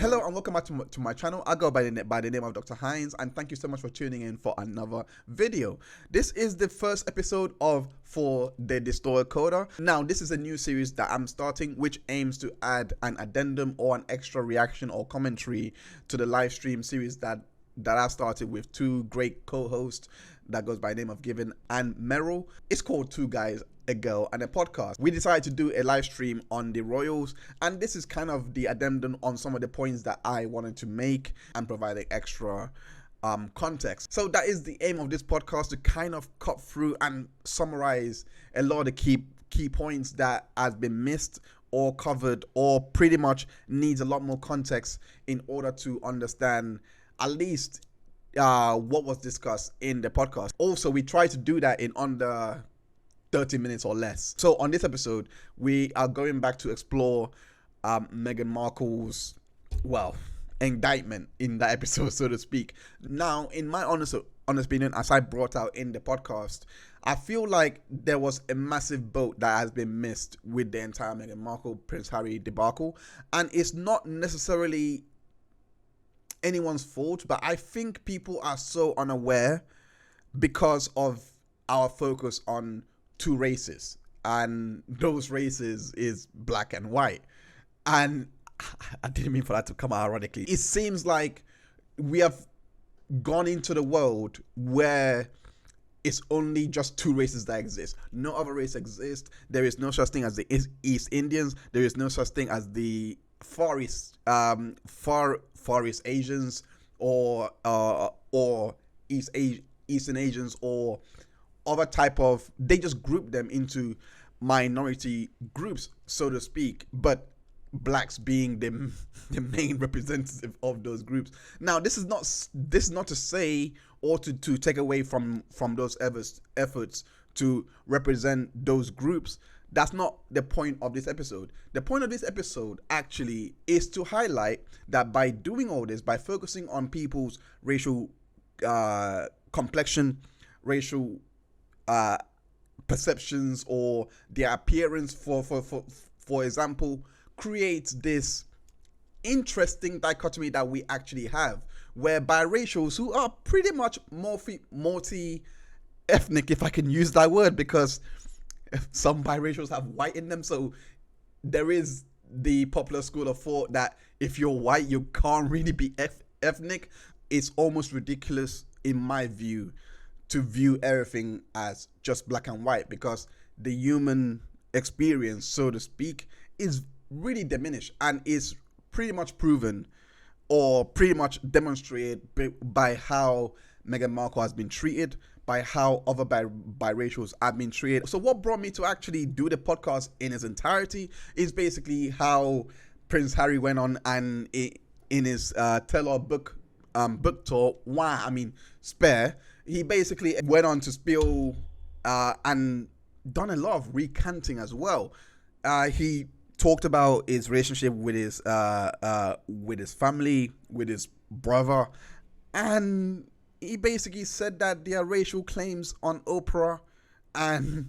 Hello and welcome back to my channel. I go by the name of Dr. Hines, and thank you so much for tuning in for another video. This is the first episode for the Distorted Coda. Now, this is a new series that I'm starting, which aims to add an addendum or an extra reaction or commentary to the live stream series that I started with two great co-hosts that goes by the name of Given and Merrill. It's called Two Guys, a Girl and a Podcast. We decided to do a live stream on the royals, and this is kind of the addendum on some of the points that I wanted to make and provide extra context. So that is the aim of this podcast, to kind of cut through and summarize a lot of the key points that has been missed or covered, or pretty much needs a lot more context in order to understand at least what was discussed in the podcast. Also, we try to do that in under 30 minutes or less. So on this episode, we are going back to explore Meghan Markle's, indictment in that episode, so to speak. Now, in my honest opinion, as I brought out in the podcast, I feel like there was a massive boat that has been missed with the entire Meghan Markle, Prince Harry debacle. And it's not necessarily anyone's fault, but I think people are so unaware because of our focus on two races, and those races is black and white. And I didn't mean for that to come out ironically. It seems like we have gone into the world where it's only just two races that exist. No other race exists. There is no such thing as the East Indians. There is no such thing as the Far East Asians or Eastern Asians, or other type of, they just group them into minority groups, so to speak, but blacks being the main representative of those groups. Now, this is not to say or to take away from those efforts to represent those groups. That's not the point of this episode. The point of this episode actually is to highlight that by doing all this, by focusing on people's racial complexion, racial perceptions, or their appearance, for example, creates this interesting dichotomy that we actually have, where biracials, who are pretty much multi-ethnic, if I can use that word, because some biracials have white in them, so there is the popular school of thought that if you're white, you can't really be ethnic. It's almost ridiculous, in my view, to view everything as just black and white, because the human experience, so to speak, is really diminished and is pretty much proven or pretty much demonstrated by how Meghan Markle has been treated, by how other biracials have been treated. So what brought me to actually do the podcast in its entirety is basically how Prince Harry went on and in his tell-all book tour, Spare, he basically went on to spill and done a lot of recanting as well. He talked about his relationship with his family, with his brother, and he basically said that their racial claims on Oprah and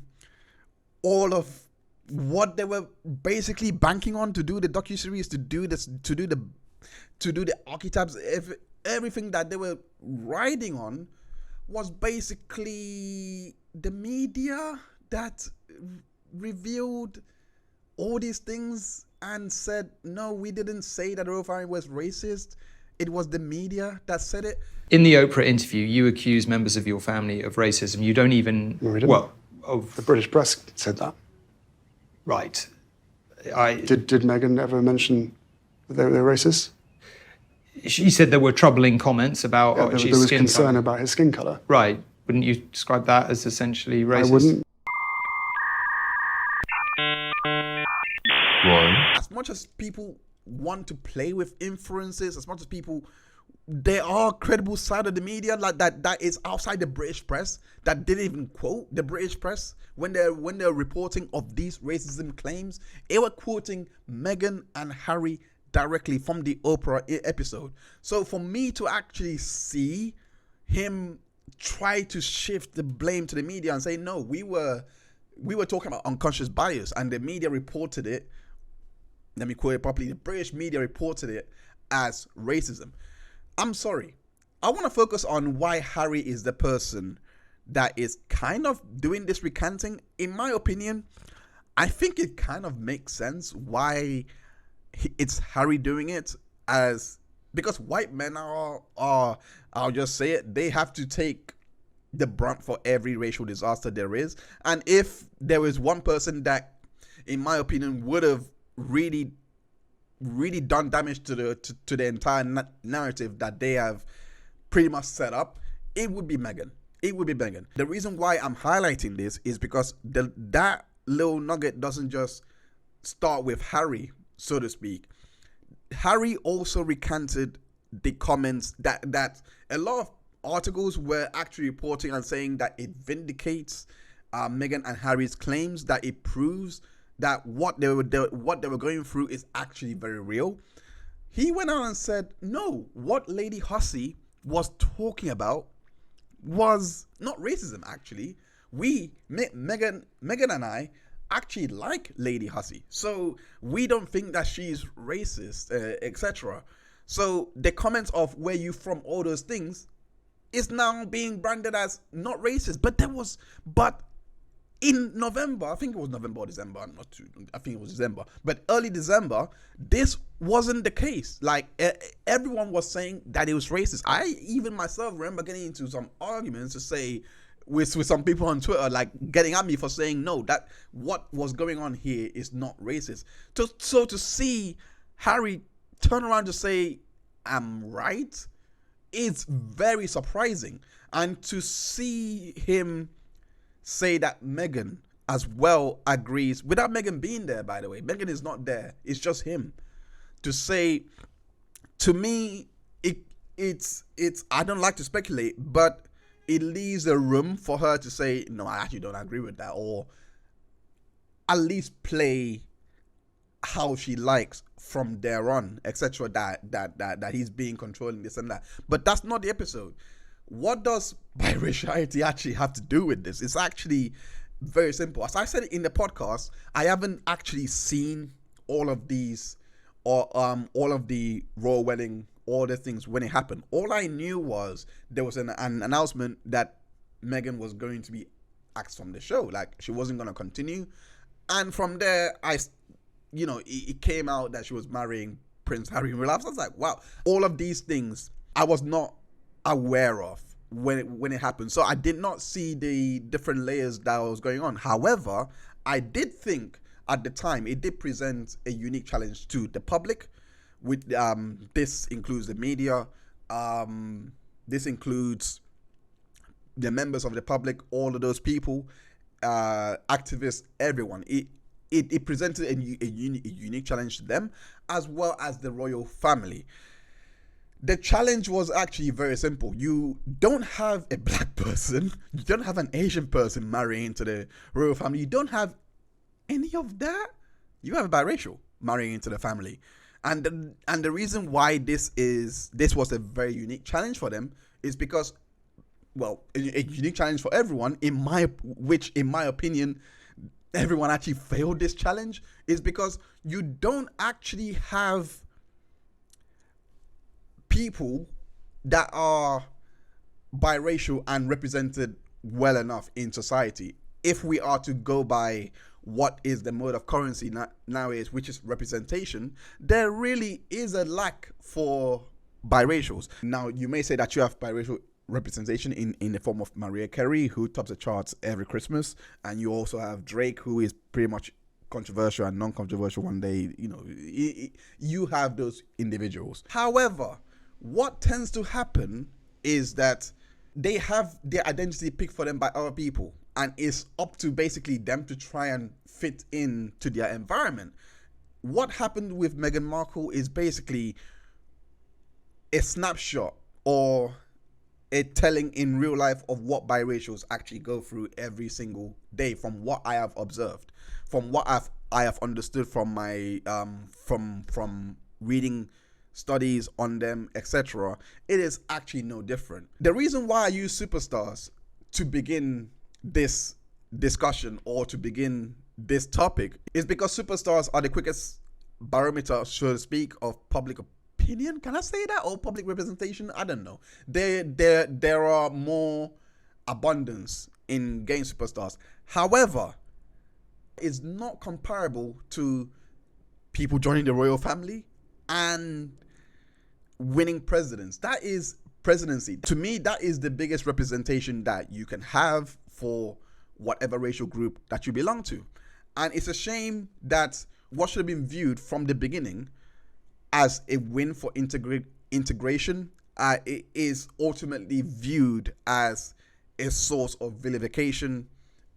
all of what they were basically banking on to do the docuseries, to do the archetypes, everything that they were riding on was basically the media that revealed all these things and said, no, we didn't say that Royal Family was racist. It was the media that said it. In the Oprah interview, you accuse members of your family of racism. You don't even... No, we didn't. The British press said that. Right. Did Meghan ever mention that they were racist? She said there were troubling comments about there was concern about his skin colour. Right. Wouldn't you describe that as essentially racist? I wouldn't. As much as people want to play with inferences, as much as people, there are credible side of the media like that is outside the British press that didn't even quote the British press when they're reporting of these racism claims. They were quoting Meghan and Harry directly from the Oprah episode. So for me to actually see him try to shift the blame to the media and say, no, we were talking about unconscious bias, and the media reported it. Let me quote it properly. The British media reported it, as racism. I'm sorry. I want to focus on why Harry is the person that is kind of doing this recanting. In my opinion, I think it kind of makes sense why it's Harry doing it, as because white men are I'll just say it, they have to take the brunt for every racial disaster there is. And if there is one person that, in my opinion, would have really done damage to the entire narrative that they have pretty much set up, it would be Meghan. It would be Meghan. The reason why I'm highlighting this is because that little nugget doesn't just start with Harry, so to speak. Harry also recanted the comments that a lot of articles were actually reporting and saying that it vindicates Meghan and Harry's claims, that it proves that what they were going through is actually very real. He went out and said, no, what Lady Hussey was talking about was not racism. Actually, Meghan and I actually like Lady Hussey, so we don't think that she's racist, etc. So the comments of where you from, all those things, is now being branded as not racist. But in November, I think it was November or December, I think it was December, but early December, this wasn't the case. Like, everyone was saying that it was racist. I even myself remember getting into some arguments to say, with some people on Twitter, like, getting at me for saying, no, that what was going on here is not racist. So to see Harry turn around to say, I'm right, is very surprising. And to see him say that Meghan as well agrees, without Meghan being there, by the way. Meghan is not there. It's just him. To say, to me, it's I don't like to speculate, but it leaves a room for her to say, no, I actually don't agree with that, or at least play how she likes from there on, etc. That he's being controlling this and that. But that's not the episode. What does biraciality actually have to do with this? It's actually very simple. As I said in the podcast, I haven't actually seen all of these, or all of the royal wedding, all the things when it happened. All I knew was there was an announcement that Meghan was going to be axed from the show, like she wasn't going to continue. And from there, it came out that she was marrying Prince Harry in real life. So I was like, wow, all of these things I was not aware of when it happened. So I did not see the different layers that was going on. However, I did think at the time it did present a unique challenge to the public. With this includes the media, this includes the members of the public, all of those people, activists, everyone. It presented a unique challenge to them, as well as the royal family. The challenge was actually very simple. You don't have a black person, you don't have an Asian person marrying into the royal family, you don't have any of that. You have a biracial marrying into the family. And the reason why this was a very unique challenge for them is because, well, a unique challenge for everyone, in my opinion, everyone actually failed this challenge, is because you don't actually have people that are biracial and represented well enough in society. If we are to go by what is the mode of currency nowadays, which is representation, there really is a lack for biracials. Now, you may say that you have biracial representation in the form of Mariah Carey, who tops the charts every Christmas, and you also have Drake, who is pretty much controversial and non-controversial one day. You have those individuals. However, what tends to happen is that they have their identity picked for them by other people, and it's up to basically them to try and fit into their environment. What happened with Meghan Markle is basically a snapshot or a telling in real life of what biracials actually go through every single day, from what I have observed, from what I have understood from my from reading studies on them, etc. It is actually no different. The reason why I use superstars to begin this discussion or to begin this topic is because superstars are the quickest barometer, so to speak, of public opinion. Can I say that? Or public representation? I don't know. There are more abundance in gay superstars. However, it's not comparable to people joining the royal family and winning presidents. That is presidency. To me, that is the biggest representation that you can have for whatever racial group that you belong to. And it's a shame that what should have been viewed from the beginning as a win for integration, it is ultimately viewed as a source of vilification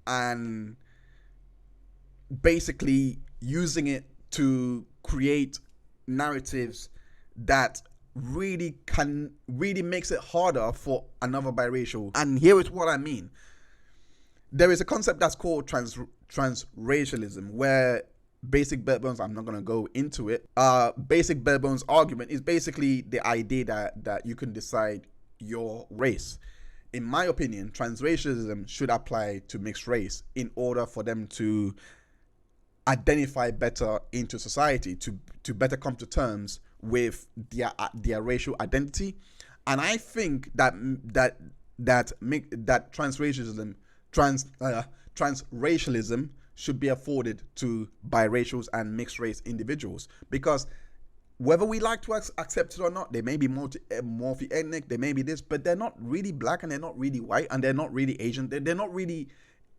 and basically using it to create narratives that really makes it harder for another biracial. And here is what I mean. There is a concept that's called transracialism, where basic bare bones, I'm not going to go into it. Basic bare bones argument is basically the idea that you can decide your race. In my opinion, transracialism should apply to mixed race in order for them to identify better into society, to better come to terms with their racial identity. And I think that transracialism should be afforded to biracials and mixed race individuals, because whether we like to accept it or not, they may be multi-ethnic, they may be this, but they're not really black, and they're not really white, and they're not really Asian. They're not really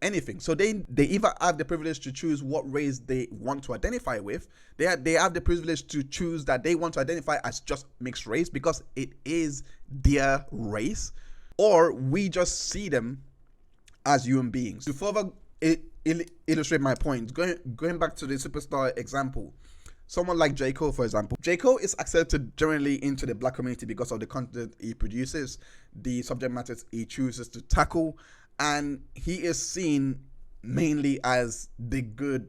anything. So they either have the privilege to choose what race they want to identify with. They have the privilege to choose that they want to identify as just mixed race because it is their race, or we just see them as human beings. To further illustrate my point, going back to the superstar example, someone like J. Cole, for example. J. Cole is accepted generally into the black community because of the content he produces, the subject matters he chooses to tackle, and he is seen mainly as the good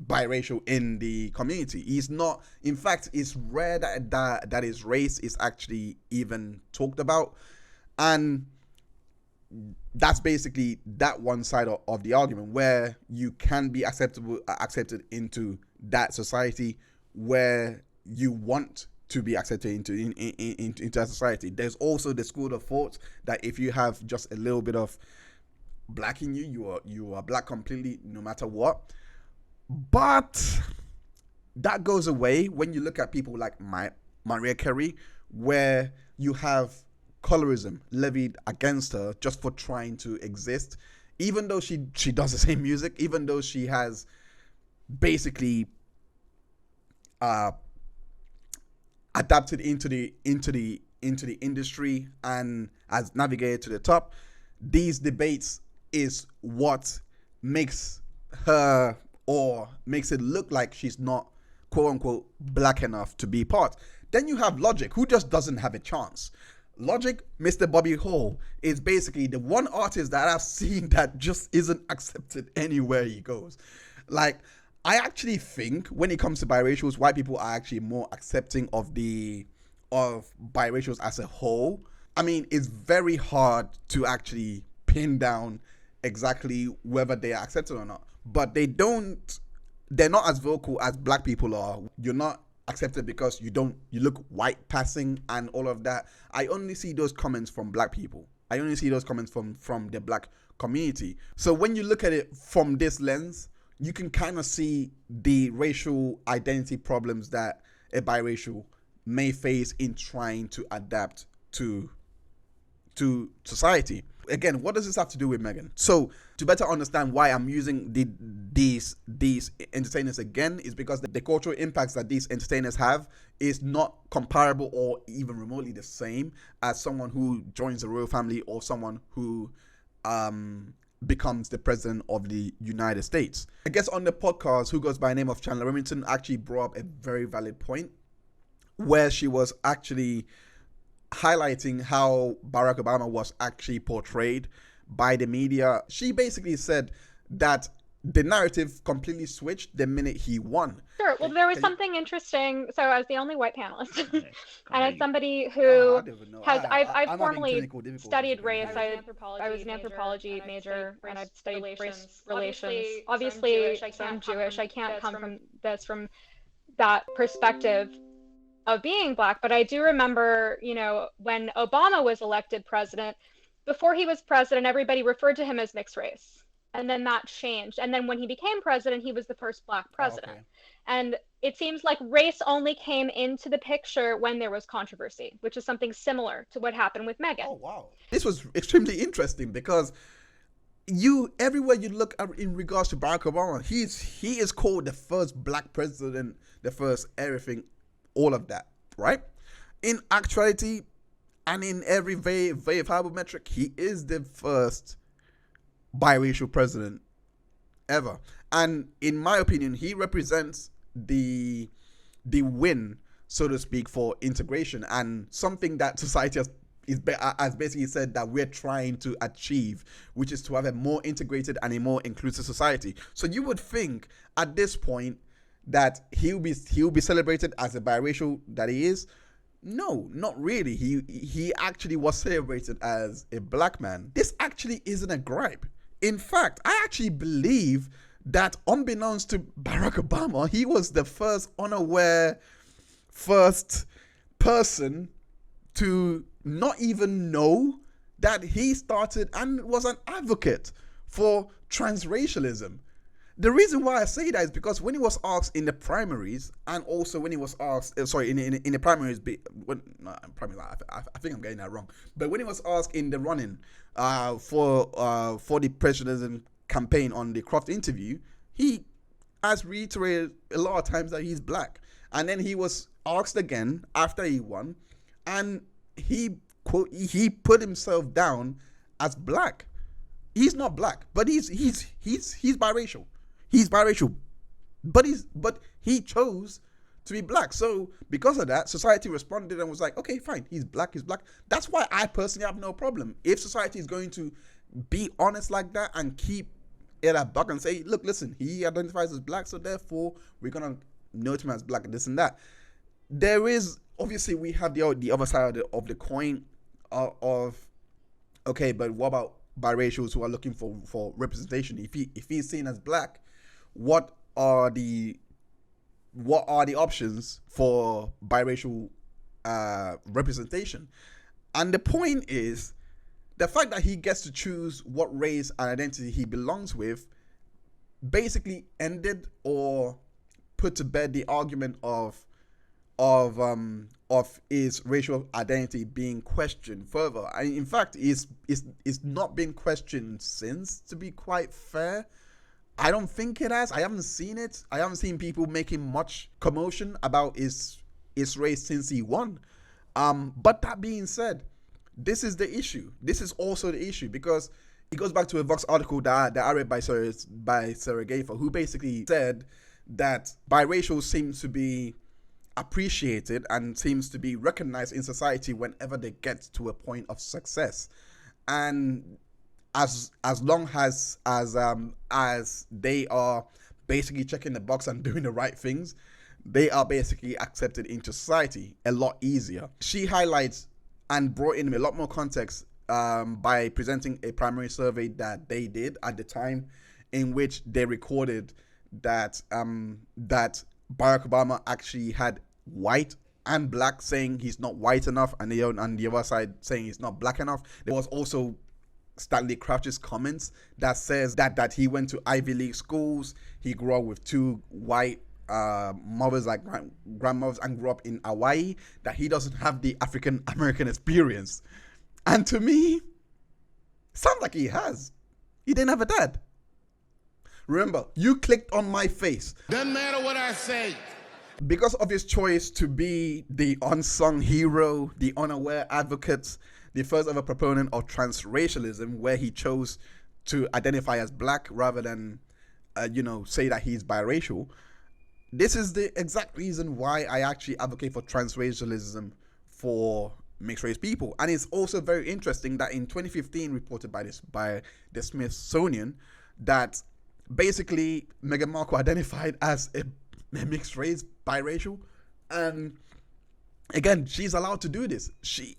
biracial in the community. He's not, in fact, it's rare that his race is actually even talked about. And that's basically that one side of the argument, where you can be accepted into that society where you want to be accepted into that society. There's also the school of thought that if you have just a little bit of black in you, you are black completely, no matter what. But that goes away when you look at people like Mariah Carey, where you have colorism levied against her just for trying to exist, even though she does the same music, even though she has basically adapted into the industry and has navigated to the top. These debates is what makes her, or makes it look like she's not quote unquote black enough to be part. Then you have Logic, who just doesn't have a chance. Logic, Mr. Bobby Hall, is basically the one artist that I've seen that just isn't accepted anywhere he goes. Like, I actually think when it comes to biracials, white people are actually more accepting of biracials as a whole. I mean, it's very hard to actually pin down exactly whether they are accepted or not. But they're not as vocal as black people are. You're not accepted because you look white passing and all of that. I only see those comments from black people. I only see those comments from the black community. So when you look at it from this lens, you can kind of see the racial identity problems that a biracial may face in trying to adapt to society. Again, what does this have to do with Meghan? So to better understand why I'm using these entertainers again, is because the cultural impacts that these entertainers have is not comparable or even remotely the same as someone who joins the royal family or someone who becomes the president of the United States. I guess on the podcast, who goes by the name of Chandler Remington, actually brought up a very valid point, where she was actually highlighting how Barack Obama was actually portrayed by the media. She basically said that the narrative completely switched the minute he won. Sure. Well, there was something interesting. So I was the only white panelist, and as somebody who I've formally studied race. I was an anthropology major, and I've studied race relations. Obviously, I'm Jewish. I can't come from that perspective. of being Black. But I do remember, you know, when Obama was elected president, before he was president, everybody referred to him as mixed race. And then that changed. And then when he became president, he was the first Black president. Oh, okay. And it seems like race only came into the picture when there was controversy, which is something similar to what happened with Meghan. Oh, wow. This was extremely interesting because everywhere you look in regards to Barack Obama, he is called the first Black president, the first everything, all of that, right? In actuality, and in every verifiable metric, he is the first biracial president ever. And in my opinion, he represents the win, so to speak, for integration, and something that society has basically said that we're trying to achieve, which is to have a more integrated and a more inclusive society. So you would think at this point that he'll be celebrated as a biracial that he is. No, not really. He actually was celebrated as a Black man. This actually isn't a gripe. In fact, I actually believe that unbeknownst to Barack Obama, he was the first unaware person to not even know that he started and was an advocate for transracialism. The reason why I say that is because when he was asked in the primaries, and also when he was asked, in the primaries, I think I'm getting that wrong. But when he was asked in the running for the presidential campaign on the Croft interview, he has reiterated a lot of times that he's Black. And then he was asked again after he won, and he put himself down as Black. He's not Black, but he's biracial. He's biracial, but he chose to be Black. So because of that, society responded and was like, okay, fine, he's Black. That's why I personally have no problem. If society is going to be honest like that and keep it at buck and say, look, listen, he identifies as Black, so therefore we're gonna note him as Black and this and that. There is, obviously, we have the other side of the coin of okay, but what about biracials who are looking for representation? If he's seen as Black, what are the options for biracial representation? And the point is the fact that he gets to choose what race and identity he belongs with basically ended or put to bed the argument of his racial identity being questioned further. In fact, it's not been questioned since, to be quite fair. I don't think it has. I haven't seen it. I haven't seen people making much commotion about his race since he won. But that being said, this is the issue. This is also the issue because it goes back to a Vox article that I read by Sarah Gafer, who basically said that biracials seem to be appreciated and seems to be recognized in society whenever they get to a point of success, and as long as they are basically checking the box and doing the right things, they are basically accepted into society a lot easier. She highlights and brought in a lot more context by presenting a primary survey that they did at the time, in which they recorded that Barack Obama actually had white and Black saying he's not white enough, and the other side saying he's not Black enough. There was also Stanley Crouch's comments that says that he went to Ivy League schools, he grew up with two white mothers, like grandmothers, and grew up in Hawaii, that he doesn't have the African American experience. And to me, sounds like he has. He didn't have a dad. Remember, you clicked on my face. Doesn't matter what I say. Because of his choice to be the unsung hero, the unaware advocate, the first ever proponent of transracialism, where he chose to identify as Black rather than, say that he's biracial. This is the exact reason why I actually advocate for transracialism for mixed race people. And it's also very interesting that in 2015, reported by the Smithsonian, that basically Meghan Markle identified as a mixed race, biracial, and again, she's allowed to do this. She,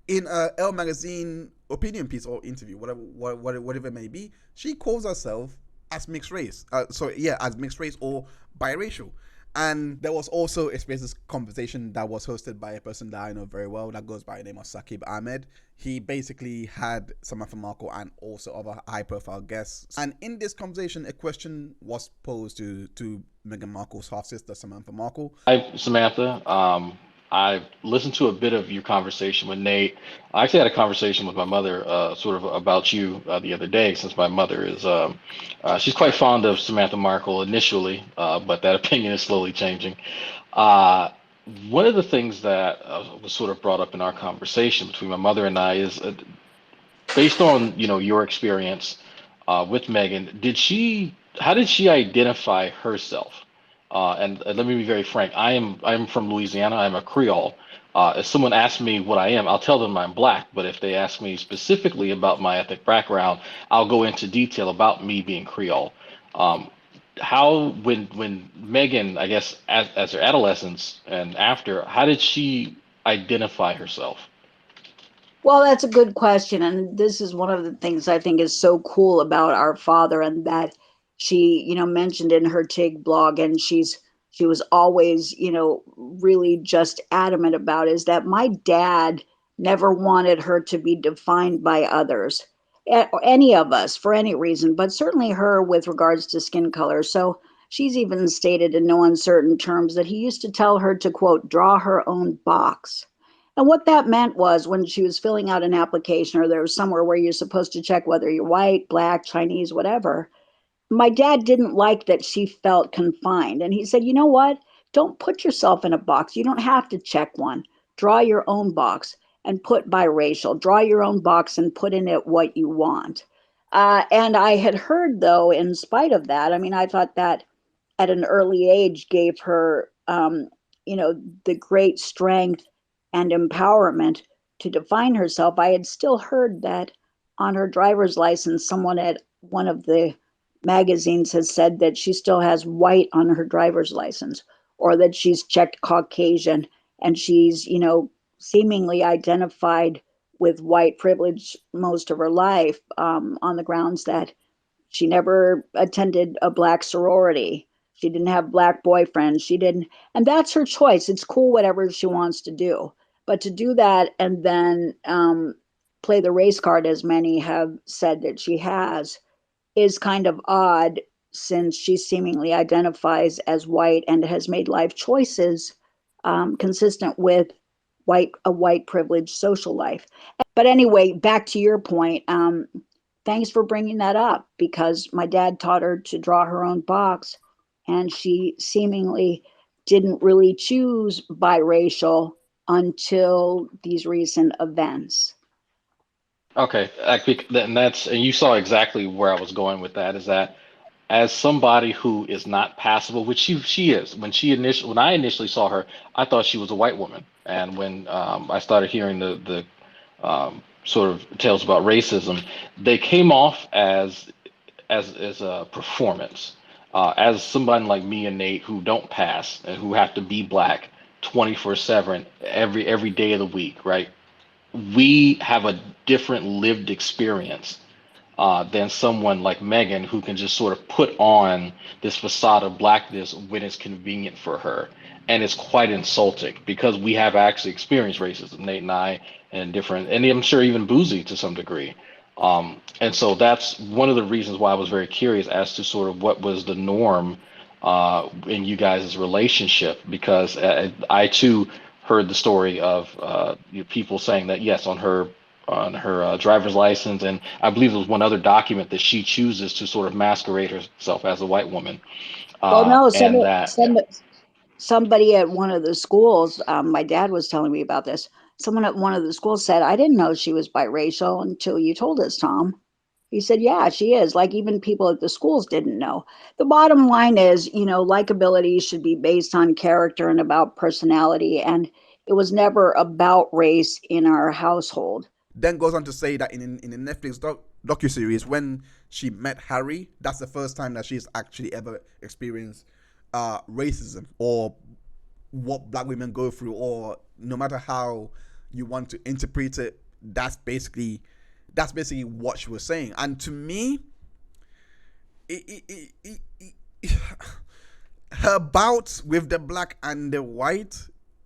in a Elle magazine opinion piece or interview, whatever it may be, she calls herself as mixed race. As mixed race or biracial. And there was also a Spaces conversation that was hosted by a person that I know very well that goes by the name of Saqib Ahmed. He basically had Samantha Markle and also other high-profile guests. And in this conversation, a question was posed to Meghan Markle's half-sister, Samantha Markle. Hi, Samantha. I've listened to a bit of your conversation with Nate. I actually had a conversation with my mother sort of about you the other day, since my mother is, she's quite fond of Samantha Markle initially, but that opinion is slowly changing. One of the things that was sort of brought up in our conversation between my mother and I is based on, your experience with Meghan, how did she identify herself? And let me be very frank. I'm from Louisiana. I'm a Creole. If someone asks me what I am, I'll tell them I'm black. But if they ask me specifically about my ethnic background, I'll go into detail about me being Creole. When Meghan, I guess, as her adolescence and after, how did she identify herself? Well, that's a good question. And this is one of the things I think is so cool about our father, and that she, mentioned in her TIG blog, and she was always, really just adamant about, is that my dad never wanted her to be defined by others, any of us, for any reason, but certainly her with regards to skin color. So she's even stated in no uncertain terms that he used to tell her to, quote, draw her own box. And what that meant was, when she was filling out an application, or there was somewhere where you're supposed to check whether you're white, black, Chinese, whatever, my dad didn't like that she felt confined. And he said, you know what? Don't put yourself in a box. You don't have to check one. Draw your own box and put biracial. Draw your own box and put in it what you want. And I had heard, though, in spite of that, I thought that at an early age gave her, the great strength and empowerment to define herself. I had still heard that on her driver's license, someone at one of the magazines has said that she still has white on her driver's license, or that she's checked Caucasian, and she's, seemingly identified with white privilege most of her life, on the grounds that she never attended a black sorority. She didn't have black boyfriends. She didn't, and that's her choice. It's cool, whatever she wants to do. But to do that and then play the race card, as many have said that she has, is kind of odd, since she seemingly identifies as white and has made life choices consistent with a white privileged social life. But anyway, back to your point. Thanks for bringing that up, because my dad taught her to draw her own box, and she seemingly didn't really choose biracial until these recent events. Okay, and you saw exactly where I was going with that. Is that, as somebody who is not passable, which she is. When I initially saw her, I thought she was a white woman, and when I started hearing the sort of tales about racism, they came off as a performance. As somebody like me and Nate, who don't pass and who have to be black 24/7 every day of the week, right? We have a different lived experience than someone like Meghan, who can just sort of put on this facade of blackness when it's convenient for her. And it's quite insulting, because we have actually experienced racism, Nate and I, and I'm sure even Boozy to some degree. And so that's one of the reasons why I was very curious as to sort of what was the norm in you guys' relationship, because I too heard the story of people saying that, yes, on her driver's license, and I believe there was one other document, that she chooses to sort of masquerade herself as a white woman. Well, no, somebody at one of the schools, my dad was telling me about this. Someone at one of the schools said, I didn't know she was biracial until you told us, Tom. He said, yeah, she is. Like, even people at the schools didn't know. The bottom line is, likability should be based on character and about personality. And it was never about race in our household. Then goes on to say that in the Netflix docuseries, when she met Harry, that's the first time that she's actually ever experienced racism, or what black women go through, or no matter how you want to interpret it, that's basically what she was saying. And to me, her bout with the black and the white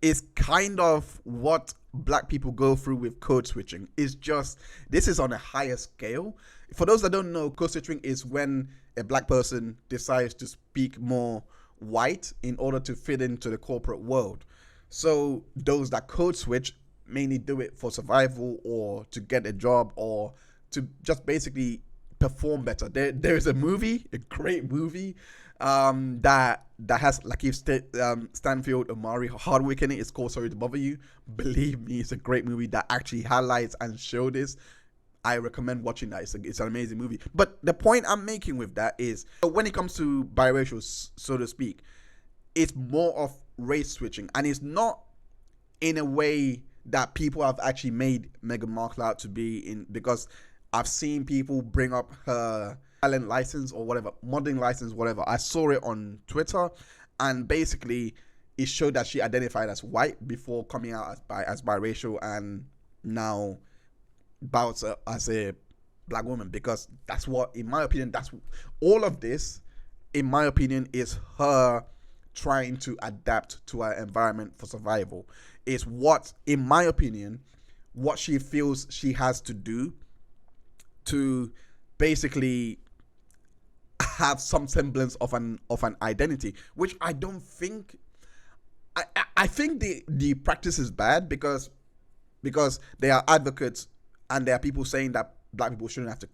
is kind of what black people go through with code switching. It's just, this is on a higher scale. For those that don't know, code switching is when a black person decides to speak more white in order to fit into the corporate world. So those that code switch mainly do it for survival or to get a job or to just basically perform better. There's a movie, a great movie, that has Lakeith Stanfield, Omari Hardwick in it. It's called Sorry to Bother You. Believe me, it's a great movie that actually highlights and shows this. I recommend watching that. It's an amazing movie. But the point I'm making with that is, when it comes to biracial, so to speak, it's more of race switching, and it's not in a way that people have actually made Meghan Markle out to be in, because I've seen people bring up her talent license or whatever, modeling license, whatever. I saw it on Twitter, and basically it showed that she identified as white before coming out as biracial, and now bouts as a black woman, because that's what, in my opinion, that's all of this, in my opinion, is her trying to adapt to our environment for survival. Is what, in my opinion, what she feels she has to do to basically have some semblance of an identity, which I don't think. I think the practice is bad because there are advocates and there are people saying that black people shouldn't have to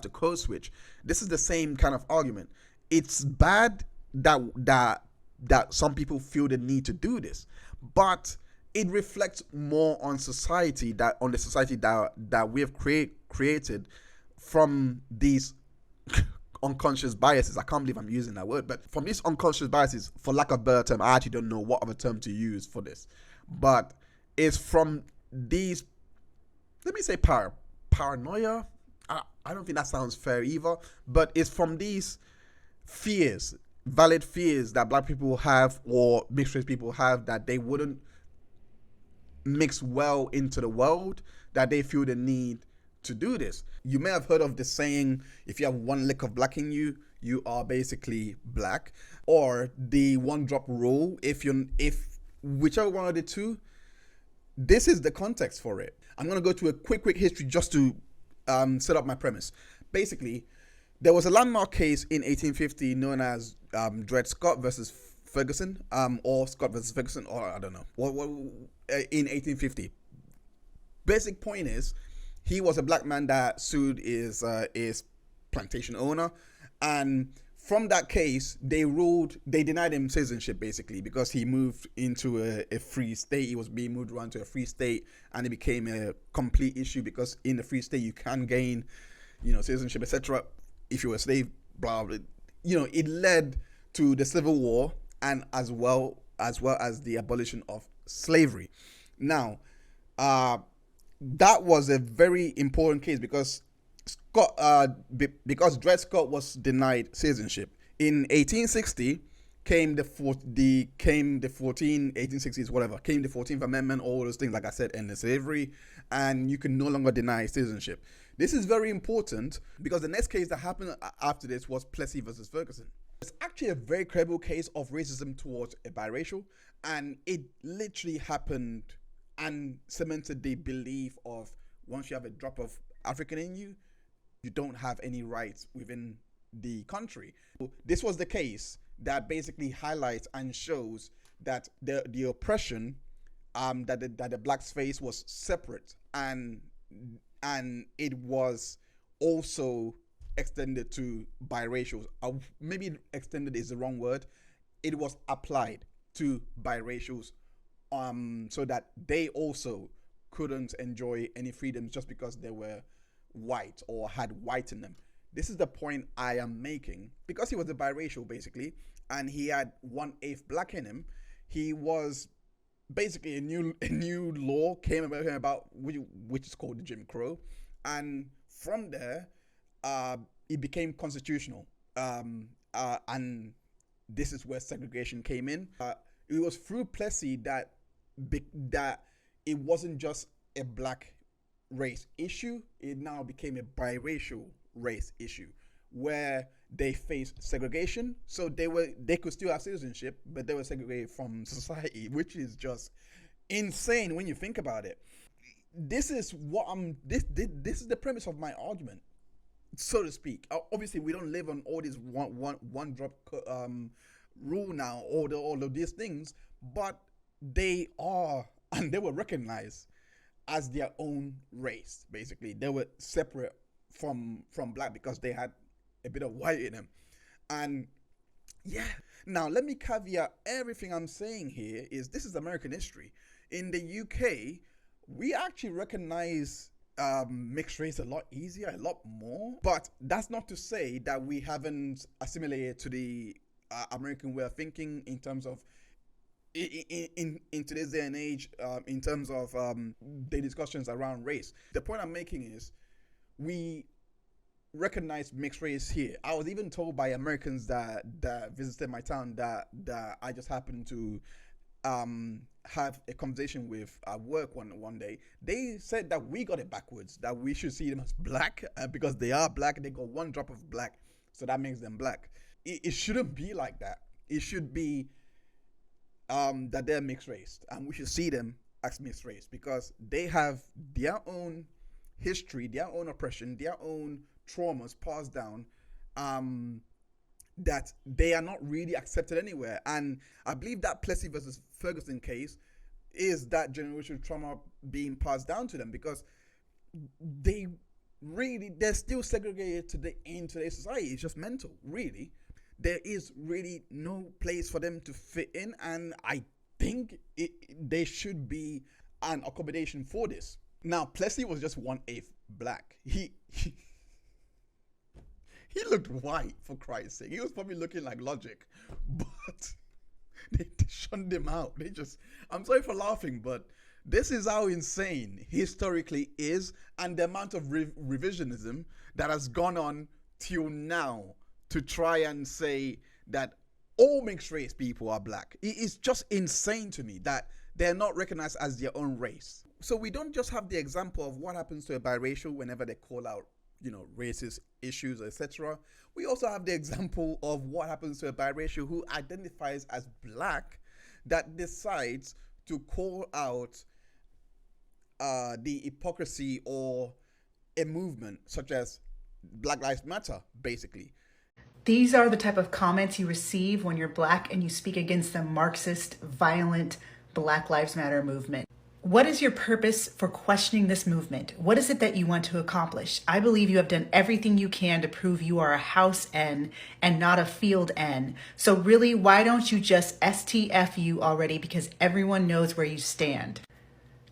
code switch. This is the same kind of argument. It's bad that some people feel the need to do this, but it reflects more on society, that we have created from these unconscious biases. I can't believe I'm using that word, but from these unconscious biases, for lack of a better term, I actually don't know what other term to use for this, but it's from these, let me say paranoia. I don't think that sounds fair either, but it's from these fears, valid fears that black people have or mixed race people have, that they wouldn't mix well into the world, that they feel the need to do this. You may have heard of the saying, if you have one lick of black in you, you are basically black, or the one drop rule. If whichever one of the two, this is the context for it. I'm going to go to a quick history just to set up my premise. Basically, there was a landmark case in 1850 known as Dred Scott versus Ferguson, or Scott versus Ferguson, or I don't know, in 1850. Basic point is, he was a black man that sued his plantation owner, and from that case, they denied him citizenship, basically, because he moved into a free state. He was being moved around to a free state, and it became a complete issue, because in the free state, you can gain, citizenship, etc. if you're a slave, blah, blah. It led to the Civil War, and as well as the abolition of slavery. Now, that was a very important case because Dred Scott was denied citizenship. In 1860 came the 14th Amendment, all those things, like I said, ended slavery, and you can no longer deny citizenship. This is very important because the next case that happened after this was Plessy versus Ferguson. It's actually a very credible case of racism towards a biracial, and it literally happened and cemented the belief of, once you have a drop of African in you, you don't have any rights within the country. This was the case that basically highlights and shows that the oppression that the blacks face was separate, and it was also extended to biracials. Maybe extended is the wrong word. It was applied to biracials, so that they also couldn't enjoy any freedoms just because they were white or had white in them. This is the point I am making. Because he was a biracial, basically, and he had 1/8 black in him, he was basically a new law came about, which is called the Jim Crow, and from there, it became constitutional, and this is where segregation came in. It was through Plessy that it wasn't just a black race issue, it now became a biracial race issue, where they faced segregation. So they could still have citizenship, but they were segregated from society, which is just insane when you think about it. This is what this is the premise of my argument, so to speak. Obviously, we don't live on all this one drop rule now, all of these things, but they are, and they were recognized as their own race. Basically, they were separate from black because they had a bit of white in them. And yeah, now let me caveat everything I'm saying here is this is American history. In the UK, we actually recognize mixed race a lot easier, a lot more. But that's not to say that we haven't assimilated to the American way of thinking in terms of in today's day and age, in terms of the discussions around race. The point I'm making is we recognize mixed race here. I was even told by Americans that visited my town that I just happened to have a conversation with at work one day. They said that we got it backwards, that we should see them as black because they are black. They got one drop of black, so that makes them black. It shouldn't be like that. It should be that they're mixed race, and we should see them as mixed race because they have their own history, their own oppression, their own traumas passed down, that they are not really accepted anywhere. And I believe that Plessy versus Ferguson case is that generational trauma being passed down to them because they're still segregated in today's society. It's just mental, really. There is really no place for them to fit in, and I think there should be an accommodation for this. Now, Plessy was just 1/8 black. He looked white, for Christ's sake. He was probably looking like Logic, but they shunned him out. I'm sorry for laughing, but this is how insane historically is, and the amount of revisionism that has gone on till now to try and say that all mixed race people are black. It is just insane to me that they're not recognized as their own race. So we don't just have the example of what happens to a biracial whenever they call out, racist issues, etc. We also have the example of what happens to a biracial who identifies as black that decides to call out the hypocrisy or a movement such as Black Lives Matter, basically. These are the type of comments you receive when you're black and you speak against the Marxist, violent Black Lives Matter movement. What is your purpose for questioning this movement? What is it that you want to accomplish? I believe you have done everything you can to prove you are a house N and not a field N. So really, why don't you just STFU already, because everyone knows where you stand?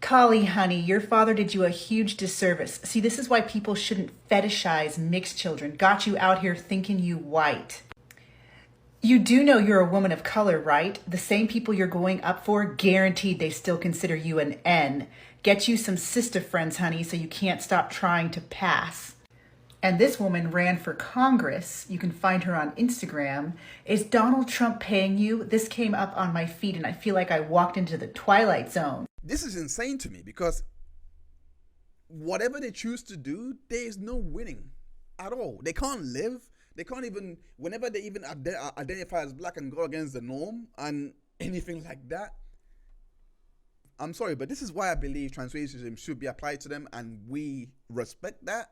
Kali, honey, your father did you a huge disservice. See, this is why people shouldn't fetishize mixed children. Got you out here thinking you white. You do know you're a woman of color, right? The same people you're going up for, guaranteed they still consider you an N. Get you some sister friends, honey, so you can't stop trying to pass. And this woman ran for Congress. You can find her on Instagram. Is Donald Trump paying you? This came up on my feed and I feel like I walked into the Twilight Zone. This is insane to me because whatever they choose to do, there is no winning at all. They can't live. They can't even, whenever they even identify as black and go against the norm and anything like that. I'm sorry, but this is why I believe transracialism should be applied to them and we respect that,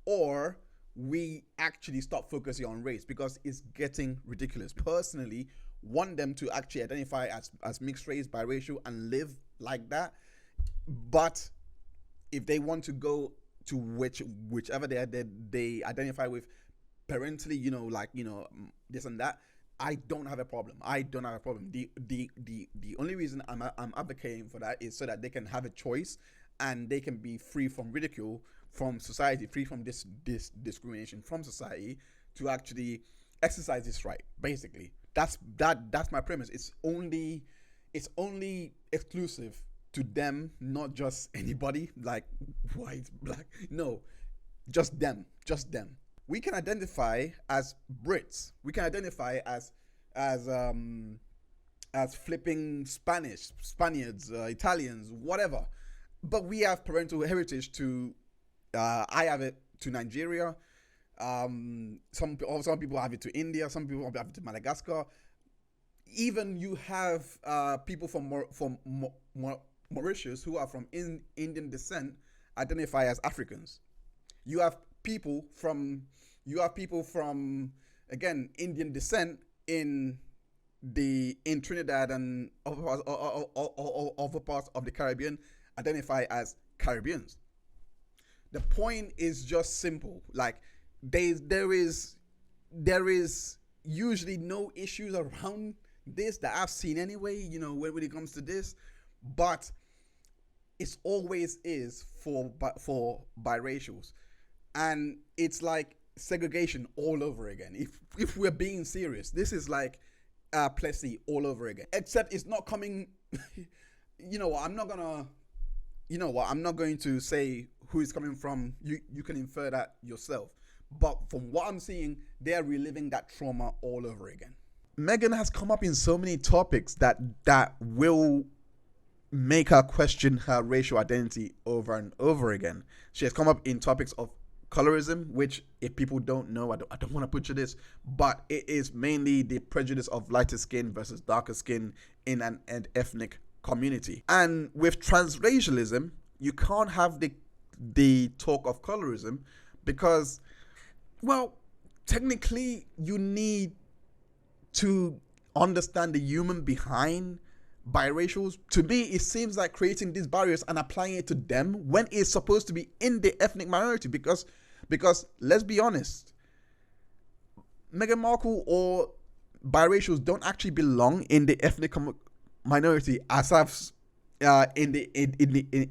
or we actually stop focusing on race because it's getting ridiculous. Personally, want them to actually identify as mixed race, biracial, and live like that. But if they want to go to whichever they identify with parentally, this and that, I don't have a problem. The only reason I'm advocating for that is so that they can have a choice and they can be free from ridicule from society, free from this discrimination from society, to actually exercise this right. Basically, that's my premise. It's only exclusive to them, not just anybody like white, black. No, just them. We can identify as Brits. We can identify as flipping Spaniards, Italians, whatever. But we have parental heritage to. I have it to Nigeria. Some people have it to India. Some people have it to Madagascar. Even you have people from Mauritius who are from Indian descent identify as Africans. You have people from again Indian descent in Trinidad and other parts of the Caribbean identify as Caribbeans. The point is just simple. Like there is usually no issues around this that I've seen anyway, you know, when it comes to this, but it's always is for biracials, and it's like segregation all over again. If we're being serious, this is like Plessy all over again, except it's not coming. I'm not going to say who it's coming from. You can infer that yourself, but from what I'm seeing, they're reliving that trauma all over again. Meghan has come up in so many topics that will make her question her racial identity over and over again. She has come up in topics of colorism, which, if people don't know, I don't want to butcher this, but it is mainly the prejudice of lighter skin versus darker skin in an ethnic community. And with transracialism, you can't have the talk of colorism because, well, technically you need to understand the human behind biracials. To me, it seems like creating these barriers and applying it to them when it's supposed to be in the ethnic minority, because let's be honest, Meghan Markle or biracials don't actually belong in the ethnic minority as in